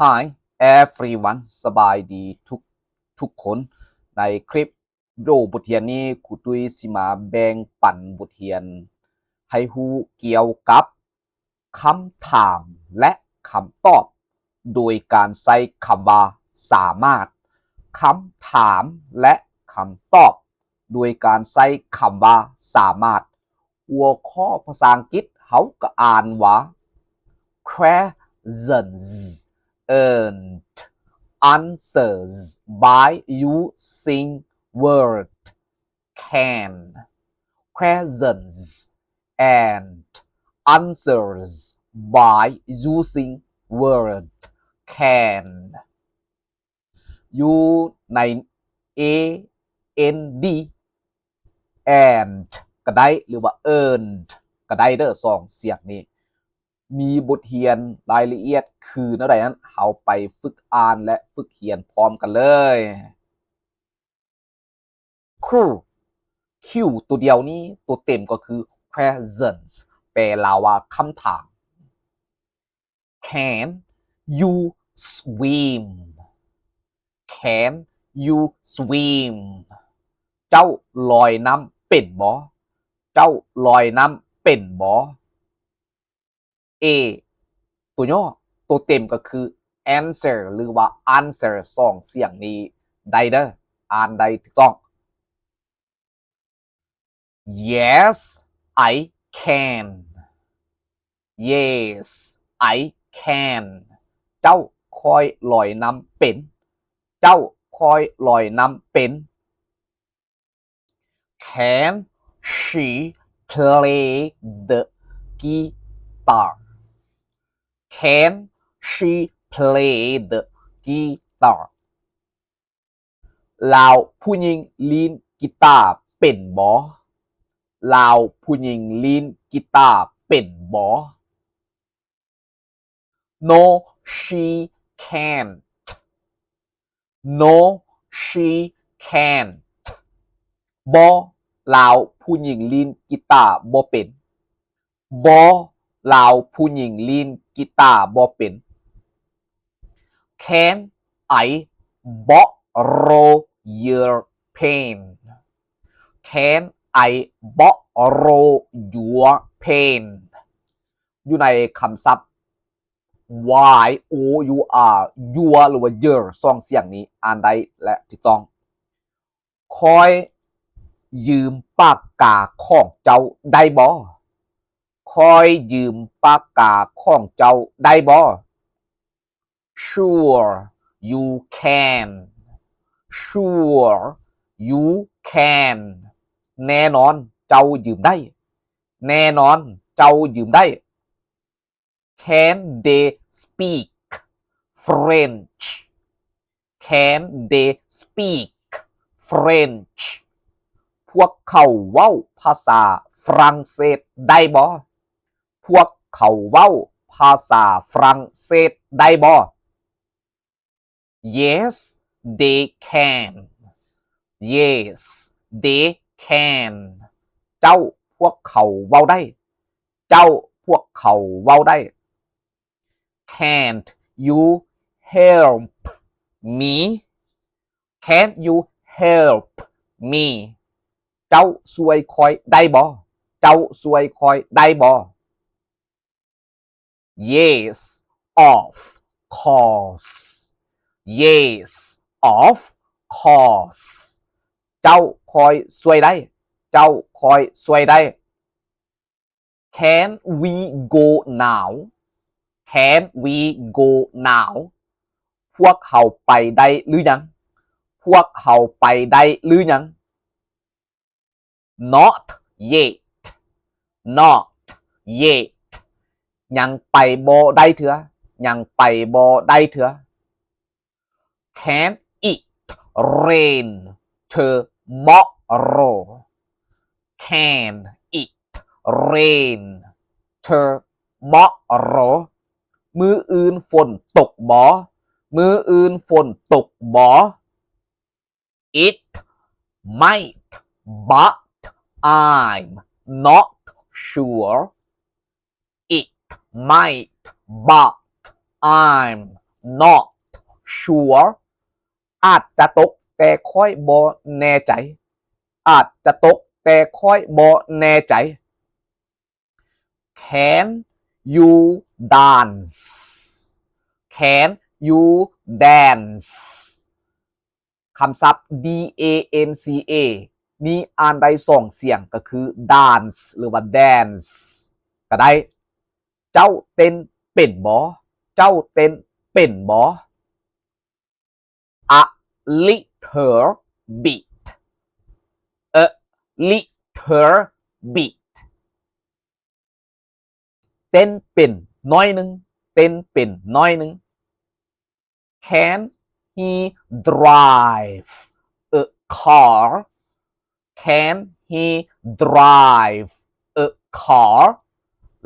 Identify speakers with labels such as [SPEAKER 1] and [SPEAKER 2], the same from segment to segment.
[SPEAKER 1] Hi everyone สบายดีทุกคนในคลิปวิดีโอบทเรียนนี้ครูตุ้ยสิมาแบ่งปันบทเรียนให้รู้เกี่ยวกับคำถามและคำตอบโดยการใช้คำว่าสามารถคำถามและคำตอบโดยการใช้คำว่าสามารถหัวข้อภาษาอังกฤษเขาก็อ่านว่า questions and answers by using word can questions and answers by using word can อยู่ใน and and ก็ได้หรือว่า earned ก็ได้เด้อสองเสียงนี้มีบทเรียนรายละเอียดคือแนวใดนั้นเอาไปฝึกอ่านและฝึกเขียนพร้อมกันเลยQ ตัวเดียวนี้ตัวเต็มก็คือ questions แปลว่าคำถาม Can you swim Can you swim เจ้าลอยน้ำเป็นบ่เจ้าลอยน้ำเป็นบ่ A ตัวย่อตัวเต็มก็คือ answer หรือว่า answer สองเสียงนี้ได้เด้ออ่านได้ถูกต้อง Yes I can Yes I can เจ้าคอยลอยน้ำเป็นเจ้าคอยลอยน้ำเป็น Can she play the guitar Can she play the guitar ลาวผู้หญิงลีนกีตาร์เป็นบ่ลาวผู้หญิงลีนกีตาร์เป็นบ่ No she can't No she can't บ่ลาวผู้หญิงลีนกีตาร์บ่เป็นบ่ลาวผู้หญิงลีนกีตาร์บ่เป็น Can I borrow your pen Can I borrow your pen อยู่ในคำศัพท์ y o u r your หรือว่า your สองเสียงนี้อ่านได้และถูกต้องคอยยืมปากกาของเจ้าได้บ่คอยยืมปากกาของเจ้าได้บ่ Sure you can Sure you can แน่นอนเจ้ายืมได้แน่นอนเจ้ายืมได้ Can they speak French Can they speak French พวกเขาเว้าภาษาฝรั่งเศสได้บ่พวกเขาเว้าภาษาฝรั่งเศสได้บ่ Yes they can Yes they can เจ้าพวกเขาเว้าได้เจ้าพวกเขาเว้าได้ Can't you help me Can't you help me เจ้าช่วยคอยได้บ่เจ้าช่วยคอยได้บ่ Yes of course Yes of course เจ้าคอยช่วยได้เจ้าคอยช่วยได้ Can we go now Can we go now พวกเขาไปได้หรือยังพวกเขาไปได้หรือยัง Not yet Not yet ยังไปบ่ได้เถือยังไปบ่ได้เถือ Can it rain tomorrow Can it rain tomorrow มื้ออื่นฝนตกบ่มื้ออื่นฝนตกบ่ It might but I'm not sure It might but I'm not sure อาจจะตกแต่ค่อยบ่แน่ใจอาจจะตกแต่ค่อยบ่แน่ใจ Can you dance Can you dance คำศัพท์ D-A-N-C-A นี่อ่านได้2เสียงก็คือ dance หรือว่า dance ก็ได้เจ้าเต้นเป็นบ่เจ้าเต้นเป็นบ่ A little bit A little bit เต้นเป็นน้อยนึงเต้นเป็นน้อยนึง Can he drive a car Can he drive a car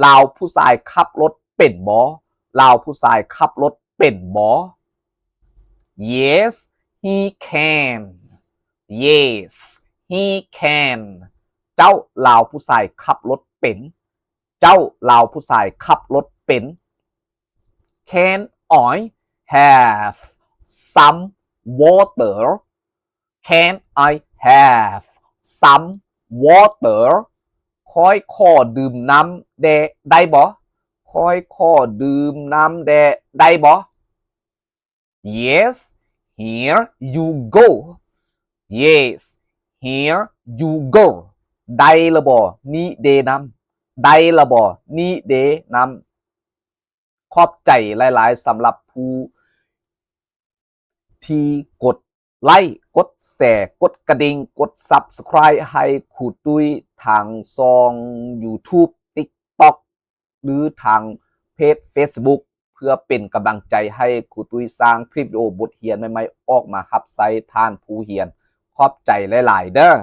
[SPEAKER 1] ลาวผู้ชายขับรถเป็นบ่ลาวผู้ชายขับรถเป็นบ่ Yes he can Yes he can เจ้าลาวผู้ชายขับรถเป็นเจ้าลาวผู้ชายขับรถเป็น Can I have some water Can I have some water ค่อยขอดื่มน้ำได้บ่ค่อยขอดื่มน้ำได้บ่ Yes here you go Yes here you go ได้ละบ่นี่เดน้ำได้ละบ่นี่เดน้ำขอบใจหลายๆสำหรับผู้ที่กดไลค์กดแชร์กดกระดิ่งกด Subscribe ให้ครูตุ้ยทางช่อง YouTube TikTok หรือทางเพจ Facebook เพื่อเป็นกำลังใจให้ครูตุ้ยสร้างคลิปวิดีโอบทเรียนใหม่ๆออกมารับใช้ท่านผู้เรียนขอบใจหลายๆเด้อ